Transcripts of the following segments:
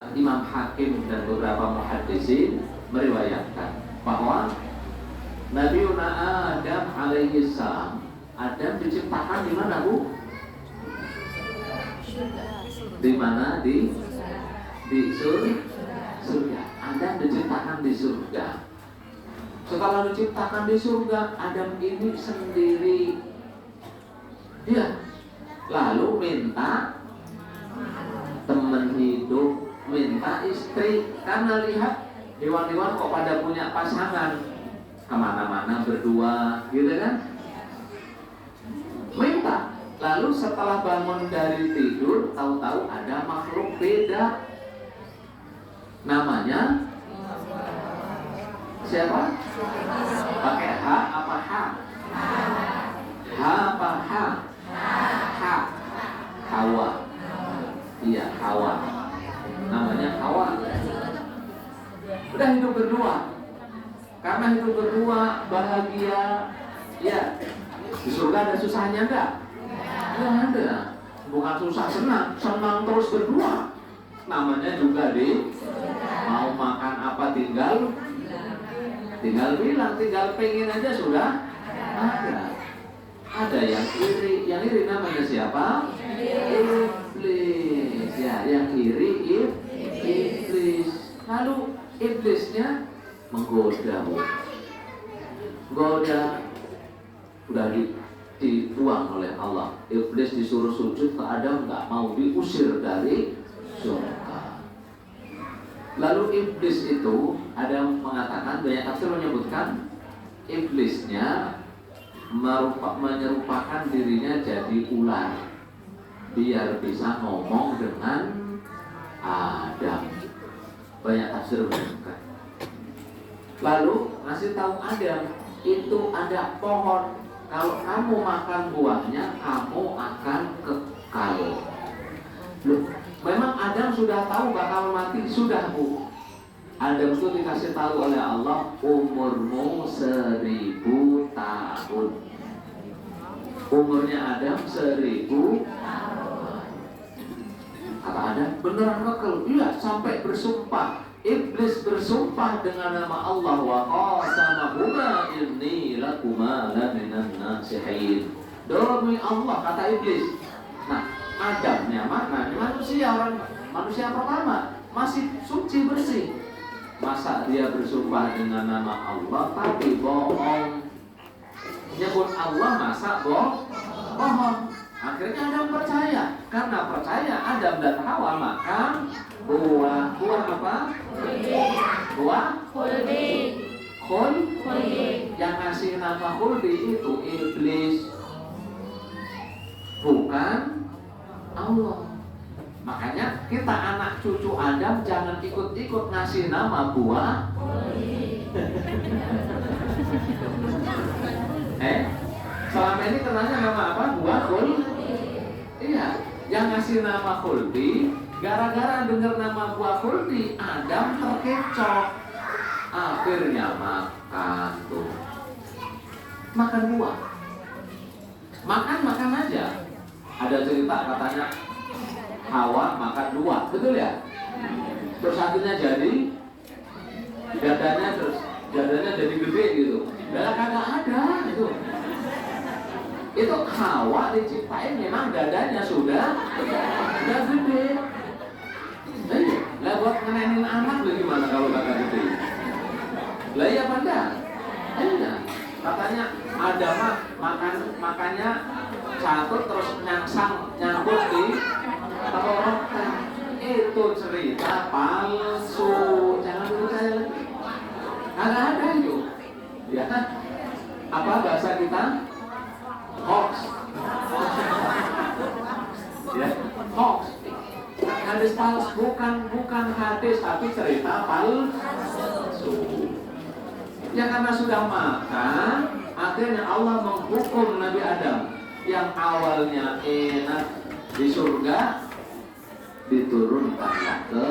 Imam Hakim dan beberapa muhaddisin meriwayatkan bahwa Nabi Adam alaihi salam, Adam diciptakan di mana, Bu? Di mana? Di surga. Adam diciptakan di surga. Setelah diciptakan di surga, Adam ini sendiri. Dia lalu minta teman hidup, minta istri, karena lihat hewan-hewan kok pada punya pasangan, kemana-mana berdua, gitu kan? Minta. Lalu setelah bangun dari tidur, tahu-tahu ada makhluk beda. Namanya siapa? Pakai H apa H? H apa H? H. Hawa. Iya, Hawa. Namanya Hawa. Udah hidup berdua. Karena hidup berdua bahagia. Ya. Di surga ada susahnya enggak? Enggak ada. Bukan susah, senang terus berdua. Namanya juga di mau makan apa tinggal bilang, tinggal pengen aja sudah ada. Ada yang iri namanya siapa? Iblis. Ya, yang iri iblis. Lalu iblisnya menggoda, udah dibuang oleh Allah. Iblis disuruh sujud ke Adam, nggak mau, diusir dari surga. Lalu iblis itu, ada yang mengatakan, banyak tafsir menyebutkan iblisnya menyerupakan dirinya jadi ular biar bisa ngomong dengan Adam. Banyak tafsir menyebutkan. Lalu ngasih tahu Adam, itu ada pohon, kalau kamu makan buahnya kamu akan kekal. Loh, memang Adam sudah tahu bakal mati, sudah, Bu. Adam itu dikasih tahu oleh Allah, umurmu 1000 tahun. Umurnya Adam 1000 tahun. Kata Adam, beneran kekal? Iya, sampai bersumpah. Iblis bersumpah dengan nama Allah, wa qasamahuma inni lakuma laminan nasihin. Demi Allah, kata iblis. Nah, Adamnya mana? Manusia pertama, masih suci bersih. Masa dia bersumpah dengan nama Allah tapi bohong? Nyebut Allah masa bohong? Akhirnya Adam percaya. Karena percaya, Adam dan Hawa makan buah apa? Buah khuldi. Yang ngasih nama khuldi itu iblis, bukan Allah. Makanya kita anak cucu Adam jangan ikut-ikut ngasih nama buah. Selama ini kenalnya nama apa? Buah khuldi. Iya, yang ngasih nama khuldi, gara-gara dengar nama buah khuldi, Adam terkecoh. Akhirnya makan tuh. Makan buah. Makan aja. Ada cerita katanya Hawa makan 2, betul ya? Terus akhirnya jadi dadanya jadi gede gitu. Dalam kagak ada itu. Itu Hawa diciptain memang dadanya sudah gede. Lah buat ngenenin anak lu gimana kalau kagak gede? Lah iya apa enggak? Iya. Katanya ada makannya catut terus nyangkut di tenggorokan. Itu cerita palsu, jangan percaya lagi. Kagak ada itu. Ya kan? Apa bahasa kita? Hoax. Ya, hoax. Hadis palsu, bukan hadis tapi cerita palsu. Ya karena sudah makan, akhirnya Allah menghukum Nabi Adam yang awalnya enak di surga, diturunkanlah ke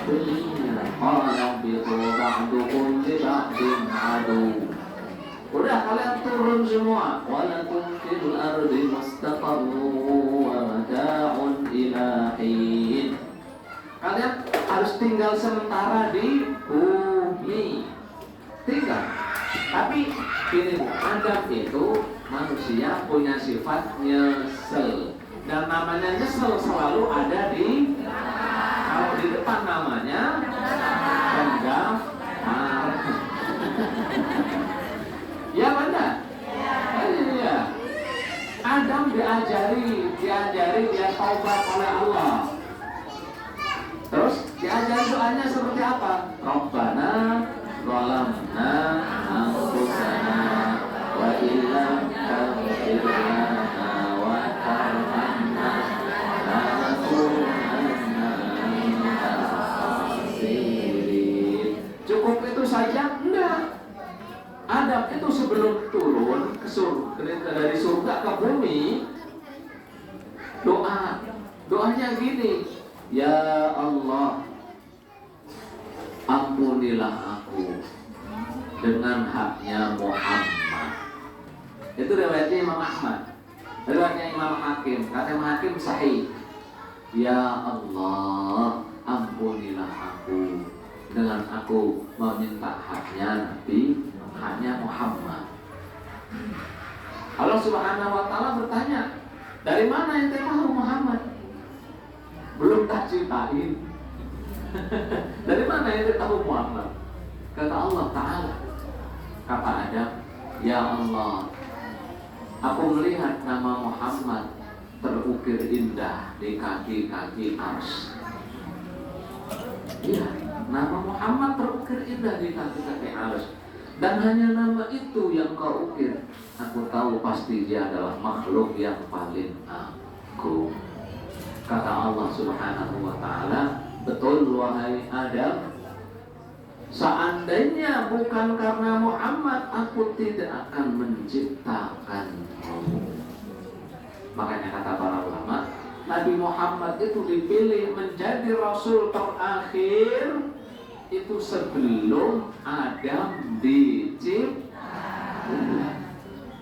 dunia. Qala biqu ba'dukum li ba'din adu. Udah kalian turun semua. Walakum fil ardi mustaqarrun wa mata'un ila hin. kalian harus tinggal sementara di bumi. Tinggal. Tapi ini Adam itu manusia punya sifat nyesel. Dan namanya nyesel selalu ada di, kalau di depan namanya penggamar. Ya benar? Iya. Adam diajari dia taubat oleh Allah. Terus diajari doanya seperti apa? Rabbana zalamna anfusana wa illam taghfir lana wa tarhamna lanakunanna minal khasirin. Cukup itu saja? Enggak. Adam itu sebelum turun ke dari surga ke bumi, doanya gini, ya Allah, ampunilah aku dengan haknya Muhammad. Itu riwayatnya Imam Ahmad, riwayatnya Imam Hakim. Kata Imam Hakim sahih. Ya Allah, ampunilah aku dengan aku meminta haknya Nabi, haknya Muhammad. Allah Subhanahu wa Ta'ala bertanya, dari mana ente tahu Muhammad? Belum tak ceritain. Dari mana ente tahu Muhammad? Kata Allah Ta'ala, kata Adam, ya Allah, aku melihat nama Muhammad terukir indah di kaki-kaki Arsy. Iya, nama Muhammad terukir indah di kaki-kaki Arsy. Dan hanya nama itu yang kau ukir. Aku tahu pasti dia adalah makhluk yang paling agung. Kata Allah Subhanahu wa Ta'ala, betul wahai Adam, seandainya bukan karena Muhammad, aku tidak akan menciptakanmu. Makanya kata para ulama, Nabi Muhammad itu dipilih menjadi Rasul terakhir itu sebelum Adam diciptakan.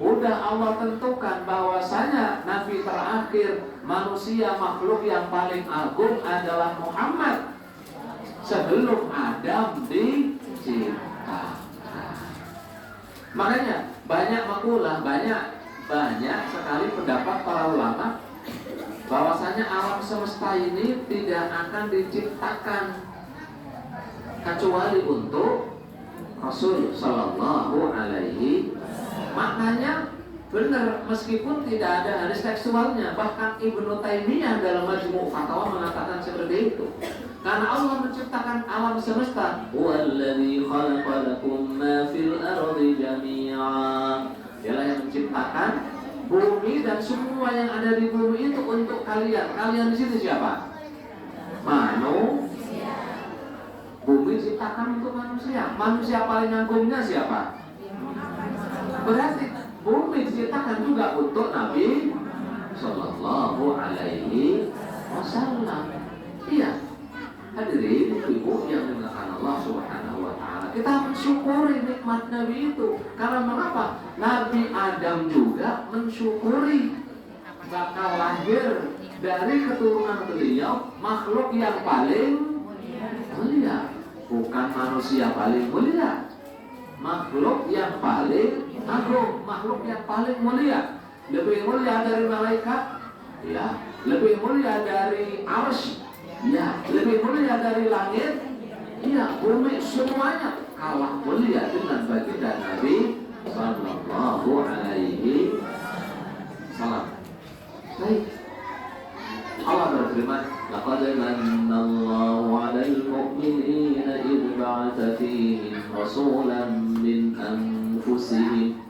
Udah Allah tentukan bahwasanya Nabi terakhir, manusia makhluk yang paling agung adalah Muhammad sebelum Adam diciptakan. Makanya banyak makulah, banyak sekali pendapat para ulama bahwasanya alam semesta ini tidak akan diciptakan kecuali untuk Rasul Sallallahu Alaihi. Maknanya benar, meskipun tidak ada hadis tekstualnya. Bahkan Ibnu Taimiyah dalam Majmu' Fatawa mengatakan seperti itu. Karena Allah menciptakan alam semesta, Huwallazi khalaqa lakum ma fil ardi jami'a. Dialah yang menciptakan bumi dan semua yang ada di bumi itu untuk kalian. Kalian di sini siapa? Manusia. Bumi diciptakan untuk manusia. Manusia paling agungnya siapa? Berarti bumi diciptakan juga untuk Nabi Sallallahu Alaihi Wasallam. Iya, hadirin ibu yang dimuliakan Allah Subhanahu Wa Taala. Kita mensyukuri nikmat Nabi itu. Karena mengapa? Nabi Adam juga mensyukuri bakal lahir dari keturunan beliau makhluk yang paling mulia, bukan manusia paling mulia. Makhluk yang paling agung, makhluk yang paling mulia. Lebih mulia dari malaikat, ya. Lebih mulia dari arsy, ya. Lebih mulia dari langit, ya. Bumi, semuanya kalah mulia dengan baginda Nabi Sallallahu Alaihi Wasallam. Baik, Allah berfirman, laqad manallahu 'alal mu'minina idh ba'atha fihim rasulan min anfusihim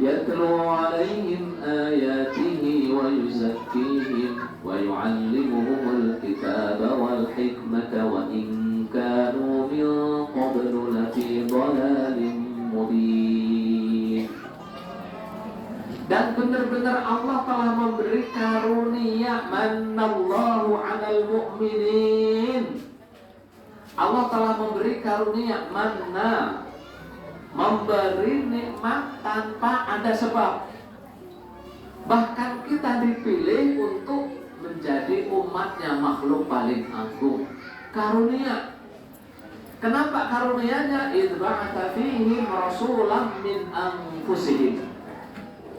yatlu 'alaihim ayatihi wa yuzakkihim wa yu'allimuhumul kitaba wal hikmata wa in kanu min qablu lafi dhalalin mubin. Dan benar-benar Allah telah memberi karunia, manallahu 'alal mu'minin. Allah telah memberi karunia, manna, memberi nikmat tanpa ada sebab. Bahkan kita dipilih untuk menjadi umatnya makhluk paling agung. karunia. Kenapa karunianya? Idba'atha fihim rasulan min anfusihim.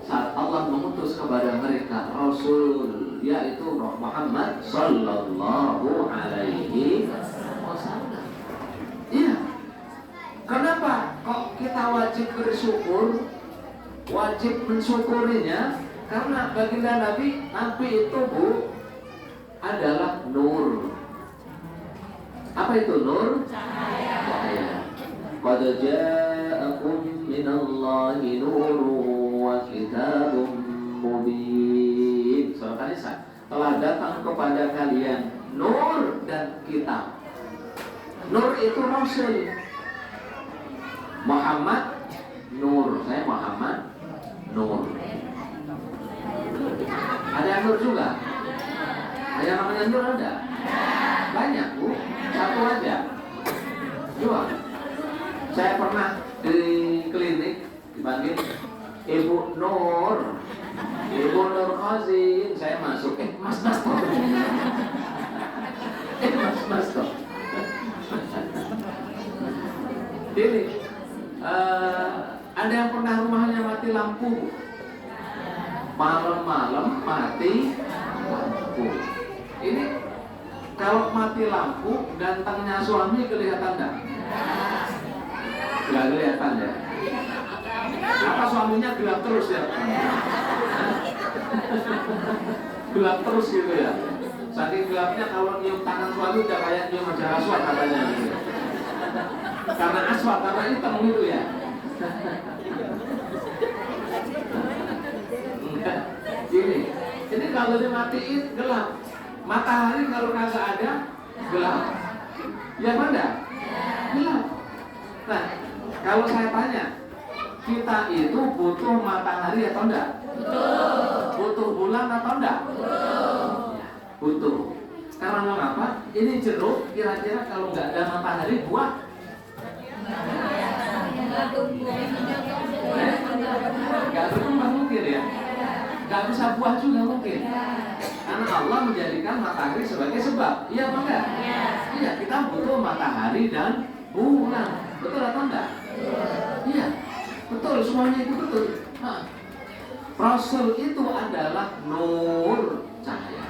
Saat Allah mengutus kepada mereka Rasul, yaitu Muhammad sallallahu alaihi wasallam. Iya. Kenapa kok kita wajib bersyukur? Wajib mensyukurinya karena baginda Nabi itu adalah nur. Apa itu nur? Cahaya. Qad ja'akum minallahi nurun wa kitabun mubin. Surah An-Nisa. Telah datang kepada kalian nur dan kitab. Nur itu Rasul. Muhammad nur. Saya Muhammad nur. Ada yang nur juga? Ada yang namanya nur ada? Banyak Bu. Satu aja. Dua. Saya pernah di klinik dipanggil Ibu Nur. Ibu Nur Khazin. Saya masuk. Mas toh. Mas toh. Ini ada yang pernah rumahnya mati lampu? Malam-malam mati lampu. Ini kalau mati lampu, gantengnya suami kelihatan enggak? Enggak kelihatan ya? Apa suaminya gelap terus ya? Gelap terus gitu ya? Saking gelapnya kalau nyium tangan suami udah kayak nyium aja aswad katanya gitu. Karena aswad, karena hitam gitu ya? Ini kalau dimatiin gelap. Matahari kalau kagak ada gelap. Ya mana? Gelap. Nah, kalau saya tanya, kita itu butuh matahari atau enggak? Butuh bulan atau enggak? Butuh. Karena mengapa? Ini jeruk kira-kira kalau enggak ada matahari buah? Enggak berkembang mungkin ya? Enggak bisa buah juga mungkin. Karena Allah menjadikan matahari sebagai sebab. Iya apa enggak? Iya, kita butuh matahari dan bulan. Betul atau enggak? Iya, betul, semuanya itu betul. Rasul itu adalah nur cahaya.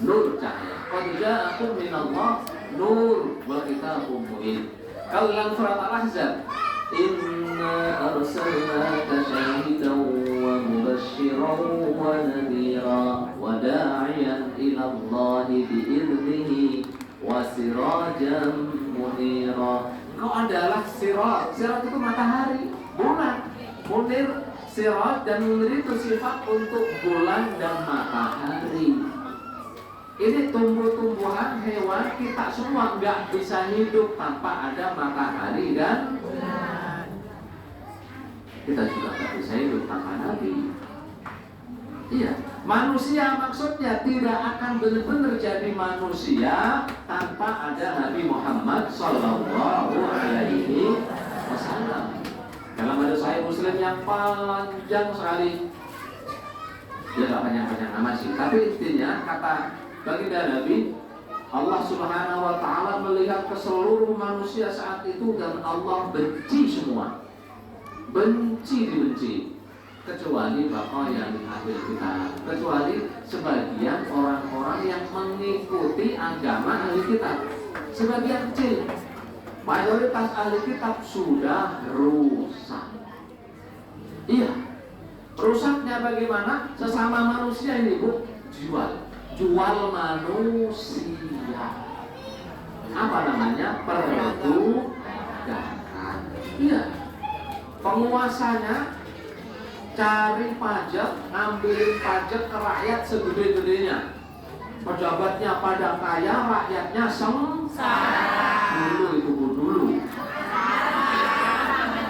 Nur cahaya. Qad ja'akum minallah nur wa kitabun mubin. Kalau dalam surat Al-Ahzab, inna arsalnaka syahidan wa mubasysyiran wa nadhira wa da'iyan ila Allah bi'idnihi wa sirajan munira. Kau adalah sirat. Sirat itu matahari, bulan. Munir, sirat dan munir itu sifat untuk bulan dan matahari. Ini tumbuh-tumbuhan, hewan, kita semua nggak bisa hidup tanpa ada matahari dan bulan. Kita juga nggak bisa hidup tanpa Nabi. Iya, manusia maksudnya tidak akan benar-benar jadi manusia tanpa ada Nabi Muhammad Sallallahu Alaihi Wasallam. Dalam hadis Sahih Muslim yang panjang sekali, ya nggak panjang-panjang amat sih, tapi intinya kata baginda Nabi, Allah Subhanahu Wa Taala melihat ke seluruh manusia saat itu dan Allah benci semua, dibenci. Kecuali baqaya min ahli kitab, kecuali sebagian orang-orang yang mengikuti agama ahli kitab. Sebagian kecil, mayoritas ahli kitab sudah rusak. Iya, rusaknya bagaimana? Sesama manusia ini Bu, jual manusia. Apa namanya? Perbudakan. Iya, penguasanya cari pajak, ngambilin pajak ke rakyat segede-gedenya. Pejabatnya pada kaya, rakyatnya sengsara. Dulu itu Bu, dulu.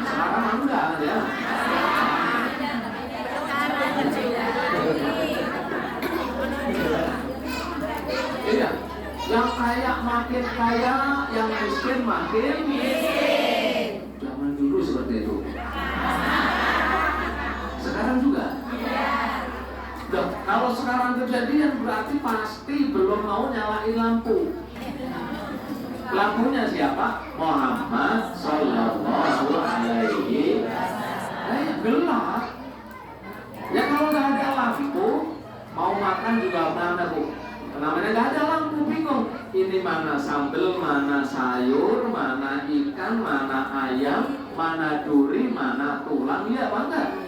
Sekarang enggak ya. Iya, yang kaya makin kaya, yang miskin makin miskin. Zaman dulu seperti itu. Sekarang juga. Kalau sekarang kejadian berarti pasti belum mau nyalain lampu. Lampunya siapa? Muhammad Sallallahu Alaihi Wasallam. Gelap. Ya kalau nggak ada lampu, mau makan juga mana bu? Namanya nggak ada lampu, bingung. Ini mana sambal, mana sayur, mana ikan, mana ayam, mana duri, mana tulang, ya apa enggak?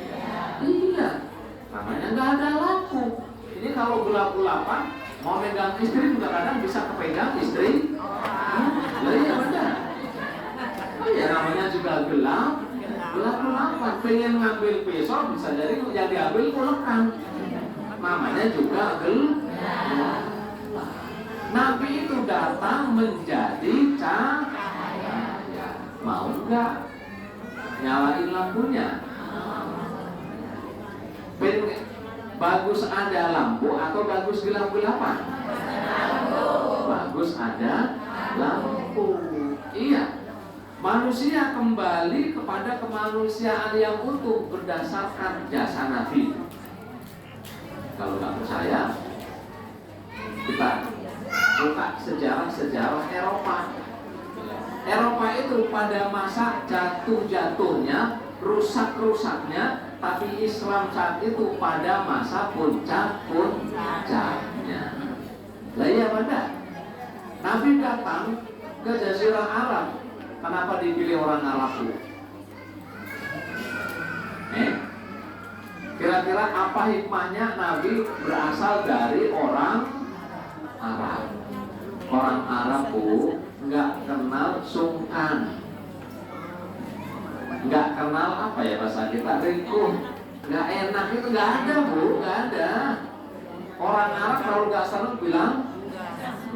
Iya. Namanya nggak ada lampu. Ini kalau gelap-gelapan, mau megang istri juga kadang bisa kepegang istri. Lah iya benar. Ya namanya juga gelap. Gelap-gelapan, pengen ngambil pisau bisa jadi yang diambil ulekan. Namanya juga gelap. Nabi itu datang menjadi cahaya. Mau enggak nyalain lampunya? Bagus ada lampu atau bagus gelap-gelapan? Bagus ada lampu. Iya. Manusia kembali kepada kemanusiaan yang utuh berdasarkan jasa Nabi. Kalau nggak percaya, kita buka sejarah-sejarah Eropa. Eropa itu pada masa jatuh-jatuhnya, rusak-rusaknya, tapi Islam saat itu pada masa puncak-puncaknya. Lah iya benar. Nabi datang ke Jazirah Arab. Kenapa dipilih orang Arab itu? Kira-kira apa hikmahnya Nabi berasal dari orang Arab? Orang Arab bu nggak kenal sungkan, nggak kenal apa ya bahasa kita rikuh, nggak enak itu nggak ada bu, nggak ada. Orang Arab kalau nggak senang bilang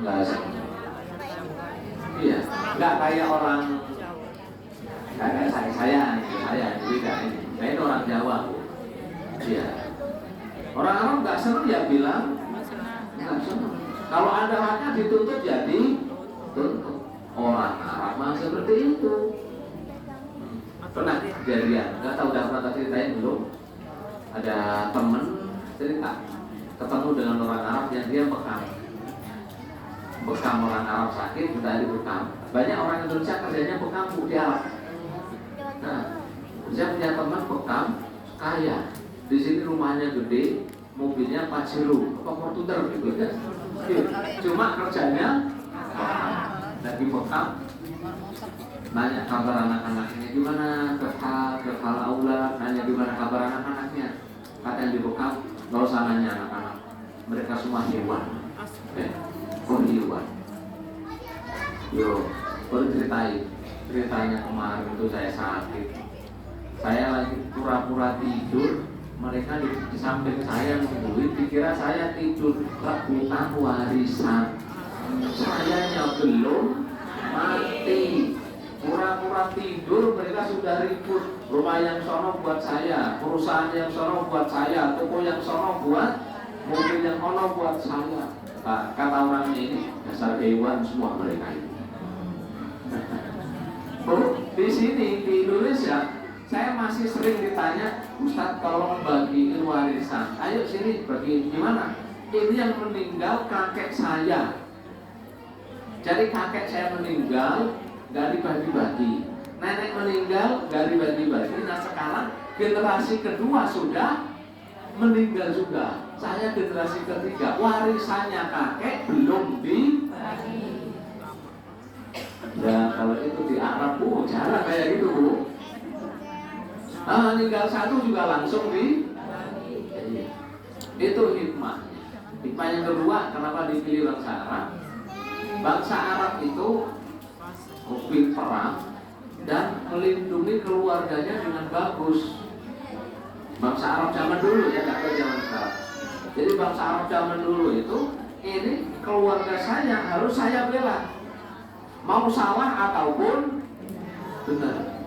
nggak senang. Iya, nggak kayak orang, nggak kayak saya beda ini. Saya itu orang Jawa bu. Iya. Orang Arab nggak senang ya bilang nggak senang. Kalau ada haknya dituntut jadi tuntut. Orang Arab mah seperti itu. Pernah kejadian, nggak tahu udah pernah ceritain belum? Ada temen cerita ketemu dengan orang Arab yang dia bekam orang Arab sakit sudah dibekam. Banyak orang Indonesia kerjanya bekam di Arab. Nah, saya punya teman bekam kaya. Di sini rumahnya gede, mobilnya Pajero, apa Fortuner gitu ya. Cuma kerjanya lagi bekam. Nanya kabar anak-anaknya gimana, kehal aula, nanya gimana kabar anak-anaknya. Kata yang dibekam, nggak usah nanya anak-anak, mereka semua hewan. Oh hewan. Yo, baru ceritanya kemarin itu saya sakit. Saya lagi pura-pura tidur, mereka di samping saya nungguin, dikira saya tidur rebutan warisan. Sayanya belum mati. Pura-pura tidur, mereka sudah ribut. Rumah yang sono buat saya, perusahaan yang sono buat saya, toko yang sono buat, mobil yang sono buat saya. Kata orang ini, dasar hewan semua mereka itu. Di sini di Indonesia, saya masih sering ditanya, Ustadz tolong bagiin warisan. Ayo sini bagi gimana? Ini yang meninggal kakek saya. Jadi kakek saya meninggal, gak dibagi-bagi. Nenek meninggal, gak dibagi-bagi. Nah sekarang generasi kedua sudah meninggal juga. Saya generasi ketiga, warisannya kakek belum dibagi. Ya kalau itu di Arab bu, jarang kayak gitu bu. Meninggal satu juga langsung dibagi. Itu hikmah. Hikmah yang kedua, kenapa dipilih bangsa Arab? Bangsa Arab itu hobi perang dan melindungi keluarganya dengan bagus. Bangsa Arab zaman dulu ya, nggak tahu zaman sekarang. Jadi bangsa Arab zaman dulu itu, ini keluarga saya harus saya bela, mau salah ataupun benar.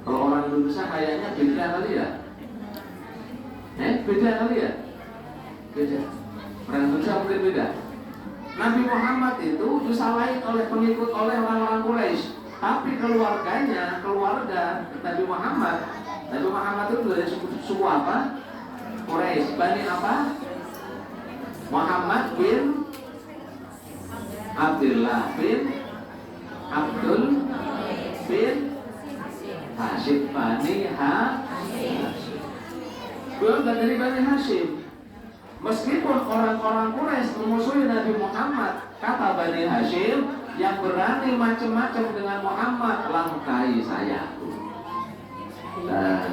Kalau orang Indonesia kayaknya beda kali ya, beda kali ya, beda. Orang Indonesia mungkin beda. Nabi Muhammad itu disalahin oleh pengikut oleh orang-orang Quraisy, tapi keluarganya, keluarga Nabi Muhammad itu dari suku apa? Quraisy. Bani apa? Muhammad bin Abdullah bin Abdul bin Hashim Bani Hashim. Beliau dari Bani Hashim. Meskipun orang-orang Quraisy memusuhi Nabi Muhammad, kata Bani Hashim, yang berani macam-macam dengan Muhammad, langkahi saya. Nah,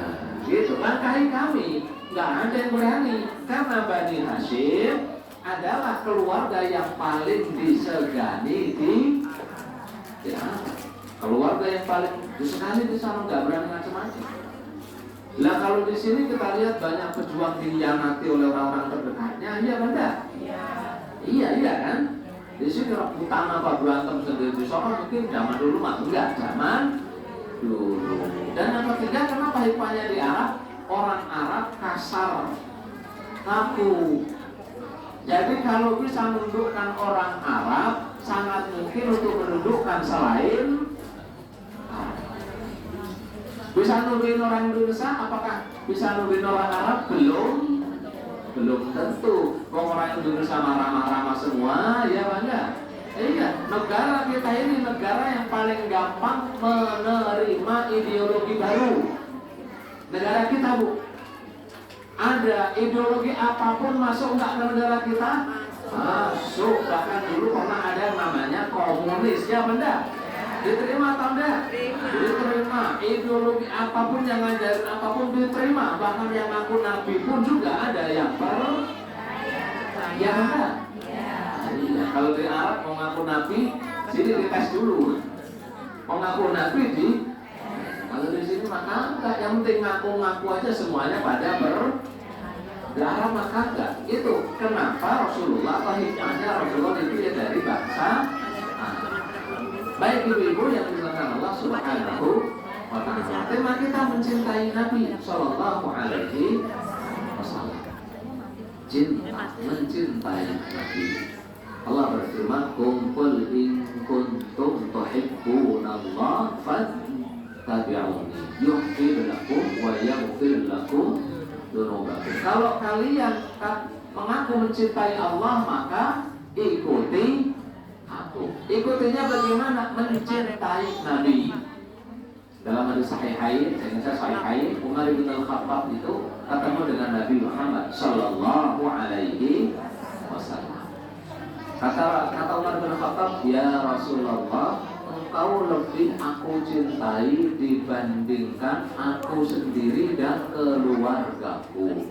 gitu, langkahi kami. Nggak ada yang berani, karena Bani Hashim adalah keluarga yang paling disegani di keluarga yang paling disegani di sana, nggak berani macam-macam. Nah, kalau di sini kita lihat banyak pejuang dikhianati oleh orang-orang terdekatnya, iya benar? Iya kan? Di sini rebutan apa berantem sendiri di sana mungkin zaman dulu mah enggak, zaman dulu. Dan yang ketiga, kenapa hikmahnya di Arab? Orang Arab kasar, kaku. Jadi kalau bisa menundukkan orang Arab, sangat mungkin untuk menundukkan selain Arab. Bisa nuduhin orang Indonesia, apakah bisa nuduhin orang Arab? Belum tentu. Orang Indonesia marah-marah semua, ya bangga. Iya, negara kita ini negara yang paling gampang menerima ideologi baru. Negara kita, Bu, ada ideologi apapun masuk nggak ke negara kita? Masuk. Bahkan dulu pernah ada yang namanya komunis, ya benda. Diterima atau enggak? Diterima. Ideologi apapun yang ngajarin apapun diterima. Bahkan yang ngaku nabi pun juga ada yang ya enggak? Iya. Kalau di Arab mau ngaku nabi, sini dites dulu. Mau ngaku nabi di. Kalau di sini maka enggak. Yang penting ngaku-ngaku aja semuanya pada di Arab maka enggak. Itu kenapa Rasulullah atau hikmahnya Rasulullah itu ya dari bangsa. Baik ibu-ibu yang dimuliakan Allah Subhanahu wa ta'ala. Tema kita mencintai Nabi Sallallahu Alaihi Wasallam. Cinta, mencintai Nabi. Allah berfirman, "Qul in kuntum tuhibbunallah fattabi'uni yuhibbukum wa yaghfir lakum dzunubakum." Kalau kalian mengaku mencintai Allah, maka ikuti aku. Ikutinya bagaimana? Mencintai Nabi. Dalam hadis Sahihain, Sahihain, Umar bin Al-Khattab itu ketemu dengan Nabi Muhammad Sallallahu Alaihi Wasallam. Kata Umar bin Al-Khattab, "Ya Rasulullah, engkau lebih aku cintai dibandingkan aku sendiri dan keluargaku."